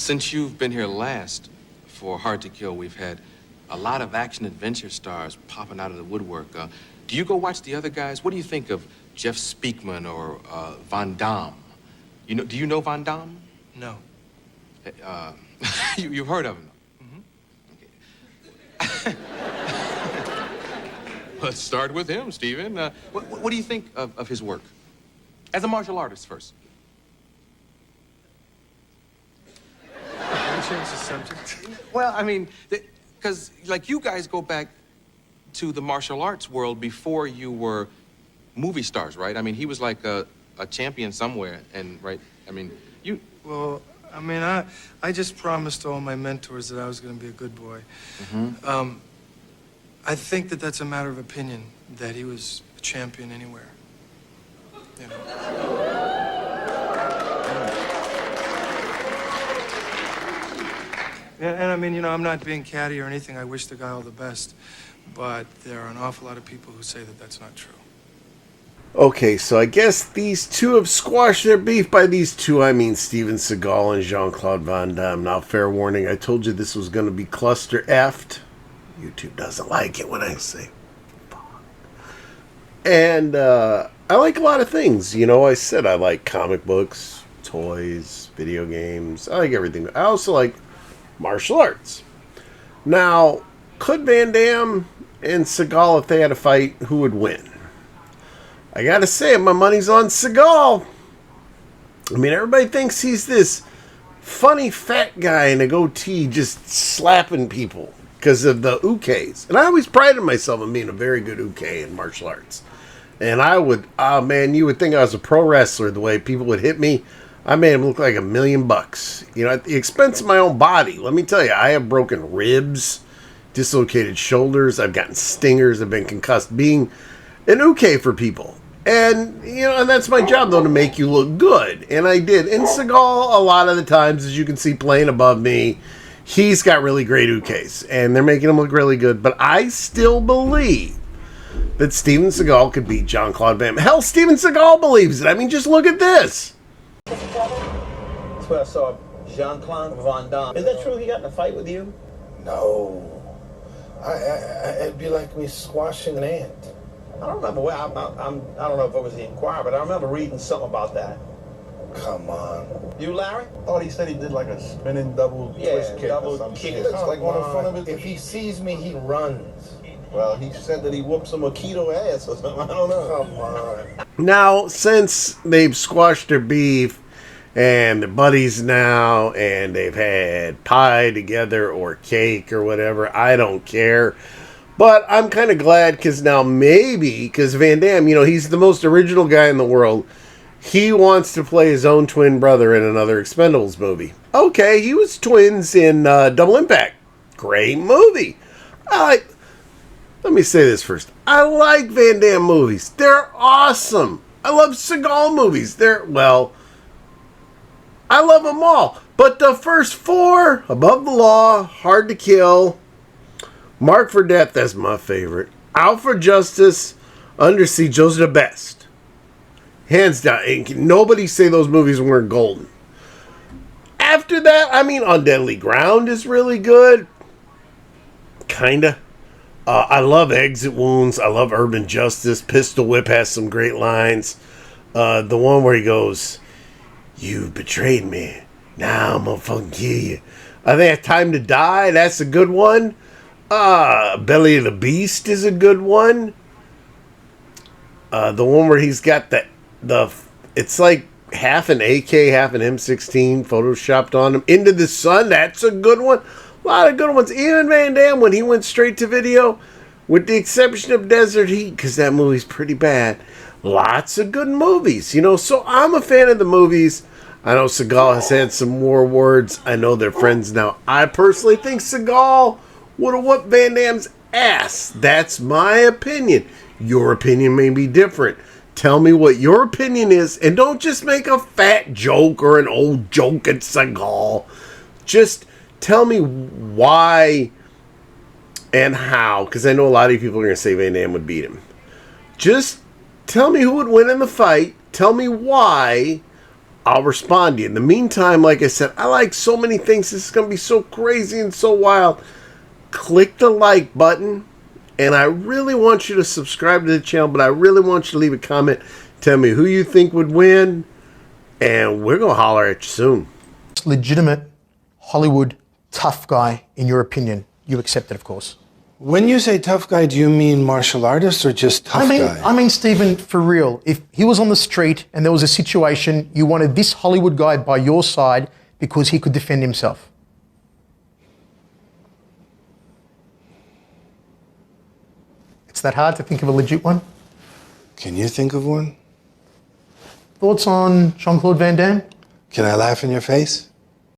Since you've been here last for Hard to Kill, we've had a lot of action-adventure stars popping out of the woodwork. Do you go watch the other guys? What do you think of Jeff Speakman or Van Damme? Do you know Van Damme? No. You've heard of him? Okay. Let's start with him, Steven. What do you think of his work? As a martial artist first. Can we change the subject? Well, I mean, because, like, you guys go back to the martial arts world before you were movie stars, right? I mean, he was like a champion somewhere, and, right? I mean, you... Well, I mean, I just promised all my mentors that I was going to be a good boy. Mm-hmm. I think that that's a matter of opinion, that he was a champion anywhere. You know? And I mean, you know, I'm not being catty or anything. I wish the guy all the best. But there are an awful lot of people who say that that's not true. Okay, so I guess these two have squashed their beef. By these two, I mean Steven Seagal and Jean-Claude Van Damme. Now, fair warning, I told you this was going to be cluster effed. YouTube doesn't like it when I say fuck. And I like a lot of things. You know, I said I like comic books, toys, video games. I like everything. I also like martial arts. Now, could Van Damme and Seagal, if they had a fight, who would win? I gotta say, my money's on Seagal. I mean, everybody thinks he's this funny fat guy in a goatee just slapping people because of the ukes. And I always prided myself on being a very good uke in martial arts. And I would, man, you would think I was a pro wrestler the way people would hit me. I made him look like $1 million. You know, at the expense of my own body. Let me tell you, I have broken ribs, dislocated shoulders. I've gotten stingers. I've been concussed being an uke for people. And, you know, and that's my job, though, to make you look good. And I did. And Seagal, a lot of the times, as you can see playing above me, he's got really great ukes. And they're making him look really good. But I still believe that Steven Seagal could beat Jean-Claude Van Damme. Hell, Steven Seagal believes it. I mean, just look at this. That's where I saw Jean-Claude Van Damme. Is that true he got in a fight with you? No. It'd be like me squashing an ant. I don't remember where, I don't know if it was the Inquirer, but I remember reading something about that. Come on. You, Larry? I thought he said he did like a spinning double twist kick double or some kick. shit. It looks like one in front of it. If he sees me, he runs. Well, he said that he whooped some Aikido ass or something. I don't know. Come on. Now, since they've squashed their beef and they're buddies now and they've had pie together or cake or whatever, I don't care. But I'm kind of glad because now maybe, because Van Damme, you know, he's the most original guy in the world. He wants to play his own twin brother in another Expendables movie. Okay, he was twins in Double Impact. Great movie. Let me say this first. I like Van Damme movies. They're awesome. I love Seagal movies. I love them all. But the first four, Above the Law, Hard to Kill, Marked for Death, that's my favorite. Out for Justice, Under Siege, those are the best. Hands down. And nobody say those movies weren't golden. After that, I mean, On Deadly Ground is really good. Kinda. I love Exit Wounds. I love Urban Justice. Pistol Whip has some great lines. The one where he goes, "You've betrayed me. Now I'm gonna fucking kill you." I think Time to Die, that's a good one. Belly of the Beast is a good one. The one where he's got the it's like half an AK, half an M16 photoshopped on him. Into the Sun, that's a good one. A lot of good ones. Even Van Damme, when he went straight to video, with the exception of Desert Heat, because that movie's pretty bad. Lots of good movies, you know. So I'm a fan of the movies. I know Seagal has had some more words. I know they're friends now. I personally think Seagal would have whooped Van Damme's ass. That's my opinion. Your opinion may be different. Tell me what your opinion is, and don't just make a fat joke or an old joke at Seagal. Just tell me why and how, because I know a lot of people are going to say Van Damme would beat him. Just tell me who would win in the fight. Tell me why. I'll respond to you. In the meantime, like I said, I like so many things. This is going to be so crazy and so wild. Click the like button. And I really want you to subscribe to the channel, but I really want you to leave a comment. Tell me who you think would win. And we're going to holler at you soon. Legitimate Hollywood tough guy, in your opinion. You accept it, of course. When you say tough guy, do you mean martial artist or just tough guy? I mean, Steven, for real, if he was on the street and there was a situation, you wanted this Hollywood guy by your side because he could defend himself. It's that hard to think of a legit one? Can you think of one? Thoughts on Jean-Claude Van Damme? Can I laugh in your face?